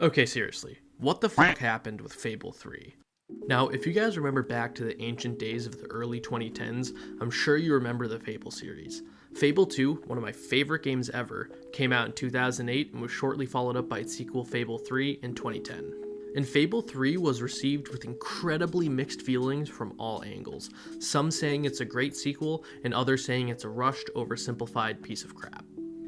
Okay, seriously, what the fuck happened with Fable 3? Now, if you guys remember back to the ancient days of the early 2010s, I'm sure you remember the Fable series. Fable 2, one of my favorite games ever, came out in 2008 and was shortly followed up by its sequel Fable 3 in 2010. And Fable 3 was received with incredibly mixed feelings from all angles, some saying it's a great sequel and others saying it's a rushed, oversimplified piece of crap.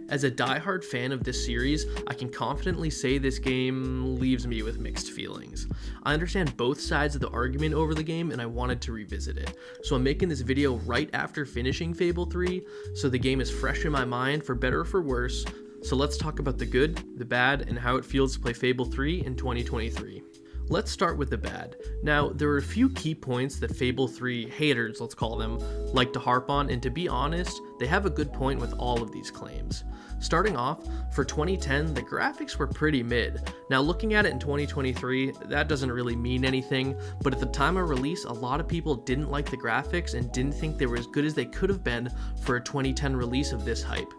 As a diehard fan of this series, I can confidently say this game leaves me with mixed feelings. I understand both sides of the argument over the game and I wanted to revisit it. So I'm making this video right after finishing Fable 3, so the game is fresh in my mind for better or for worse. So let's talk about the good, the bad, and how it feels to play Fable 3 in 2023. Let's start with the bad. Now, there are a few key points that Fable 3 haters, let's call them, like to harp on, and to be honest, they have a good point with all of these claims. Starting off, for 2010, the graphics were pretty mid. Now, looking at it in 2023, that doesn't really mean anything, but at the time of release, a lot of people didn't like the graphics and didn't think they were as good as they could have been for a 2010 release of this hype.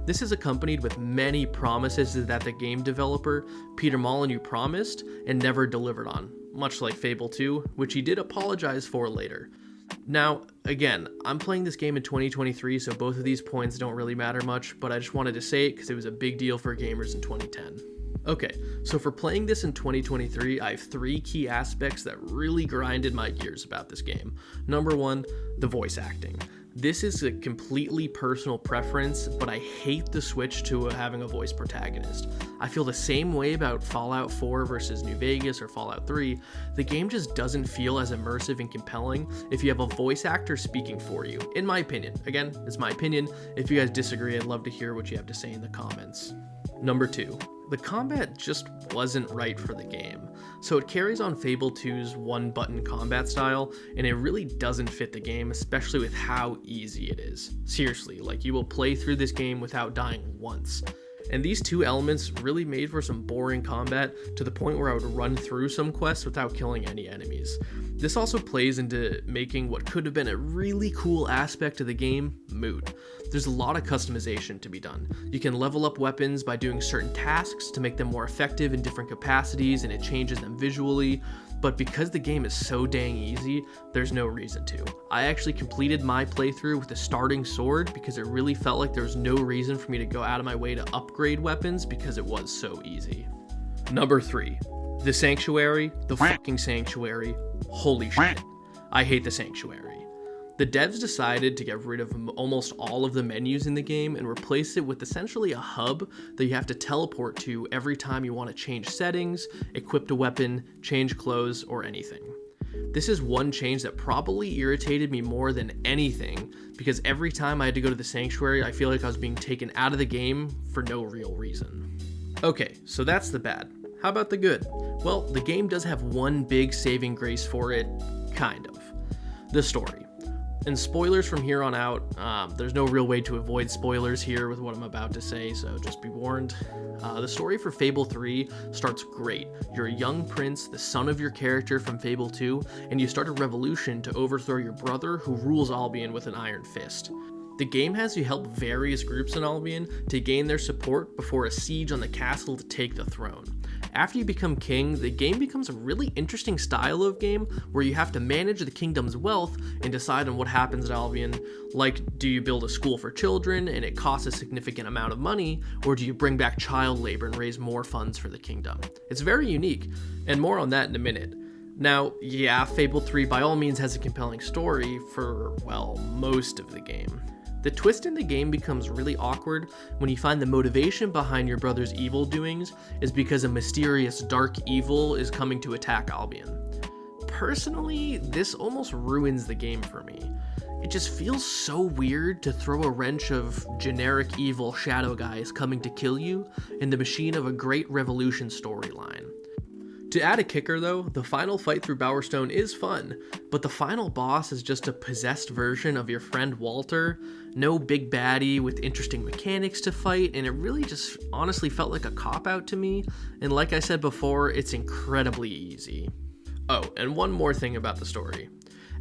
This is accompanied with many promises that the game developer, Peter Molyneux, promised and never delivered on, much like Fable 2, which he did apologize for later. Now, again, I'm playing this game in 2023, so both of these points don't really matter much, but I just wanted to say it because it was a big deal for gamers in 2010. Okay, so for playing this in 2023, I have three key aspects that really grinded my gears about this game. Number one, the voice acting. This is a completely personal preference, but I hate the switch to having a voice protagonist. I feel the same way about Fallout 4 versus New Vegas or Fallout 3. The game just doesn't feel as immersive and compelling if you have a voice actor speaking for you, in my opinion. Again, it's my opinion. If you guys disagree, I'd love to hear what you have to say in the comments. Number two, the combat just wasn't right for the game. So it carries on Fable 2's one-button combat style, and it really doesn't fit the game, especially with how easy it is. Seriously, like you will play through this game without dying once. And these two elements really made for some boring combat to the point where I would run through some quests without killing any enemies. This also plays into making what could have been a really cool aspect of the game moot. There's a lot of customization to be done. You can level up weapons by doing certain tasks to make them more effective in different capacities, and it changes them visually. But because the game is so dang easy, there's no reason to. I actually completed my playthrough with a starting sword because it really felt like there was no reason for me to go out of my way to upgrade weapons because it was so easy. Number three, the Sanctuary, the fucking Sanctuary. Holy shit. I hate the Sanctuary. The devs decided to get rid of almost all of the menus in the game and replace it with essentially a hub that you have to teleport to every time you want to change settings, equip a weapon, change clothes, or anything. This is one change that probably irritated me more than anything, because every time I had to go to the Sanctuary, I feel like I was being taken out of the game for no real reason. Okay, so that's the bad. How about the good? Well, the game does have one big saving grace for it, kind of. The story. And spoilers from here on out, there's no real way to avoid spoilers here with what I'm about to say, so just be warned. The story for Fable 3 starts great. You're a young prince, the son of your character from Fable 2, and you start a revolution to overthrow your brother who rules Albion with an iron fist. The game has you help various groups in Albion to gain their support before a siege on the castle to take the throne. After you become king, the game becomes a really interesting style of game where you have to manage the kingdom's wealth and decide on what happens at Albion. Like, do you build a school for children and it costs a significant amount of money, or do you bring back child labor and raise more funds for the kingdom? It's very unique, and more on that in a minute. Now, yeah, Fable 3 by all means has a compelling story for, well, most of the game. The twist in the game becomes really awkward when you find the motivation behind your brother's evil doings is because a mysterious dark evil is coming to attack Albion. Personally, this almost ruins the game for me. It just feels so weird to throw a wrench of generic evil shadow guys coming to kill you in the machine of a great revolution storyline. To add a kicker though, the final fight through Bowerstone is fun, but the final boss is just a possessed version of your friend Walter, no big baddie with interesting mechanics to fight, and it really just honestly felt like a cop-out to me, and like I said before, it's incredibly easy. Oh, and one more thing about the story.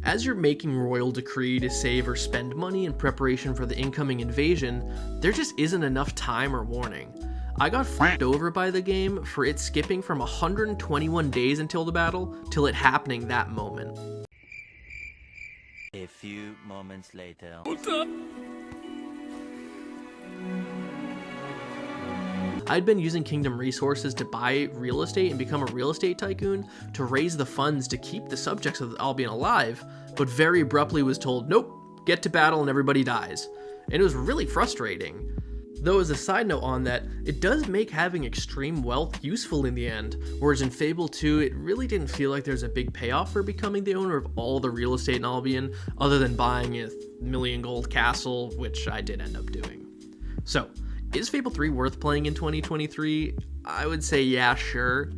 As you're making royal decree to save or spend money in preparation for the incoming invasion, there just isn't enough time or warning. I got f***ed over by the game for it skipping from 121 days until the battle till it happening that moment. A few moments later. I'd been using Kingdom resources to buy real estate and become a real estate tycoon to raise the funds to keep the subjects of Albion alive, but very abruptly was told, nope, get to battle and everybody dies. And it was really frustrating. Though as a side note on that, it does make having extreme wealth useful in the end, whereas in Fable 2, it really didn't feel like there's a big payoff for becoming the owner of all the real estate in Albion, other than buying a million gold castle, which I did end up doing. So, is Fable 3 worth playing in 2023? I would say yeah, sure.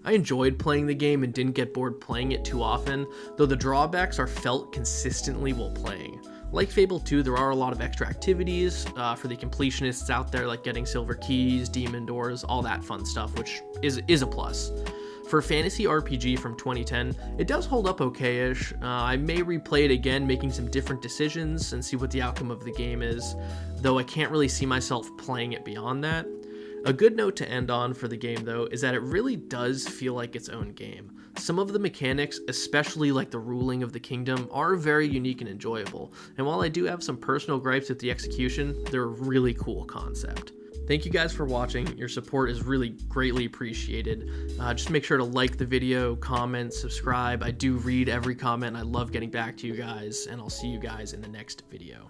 I enjoyed playing the game and didn't get bored playing it too often, though the drawbacks are felt consistently while playing. Like Fable 2, there are a lot of extra activities for the completionists out there, like getting silver keys, demon doors, all that fun stuff, which is a plus. For a fantasy RPG from 2010, it does hold up okay-ish. I may replay it again, making some different decisions and see what the outcome of the game is, though I can't really see myself playing it beyond that. A good note to end on for the game, though, is that it really does feel like its own game. Some of the mechanics, especially like the ruling of the kingdom, are very unique and enjoyable, and while I do have some personal gripes with the execution, they're a really cool concept. Thank you guys for watching. Your support is really greatly appreciated. Just make sure to like the video, comment, subscribe. I do read every comment. I love getting back to you guys, and I'll see you guys in the next video.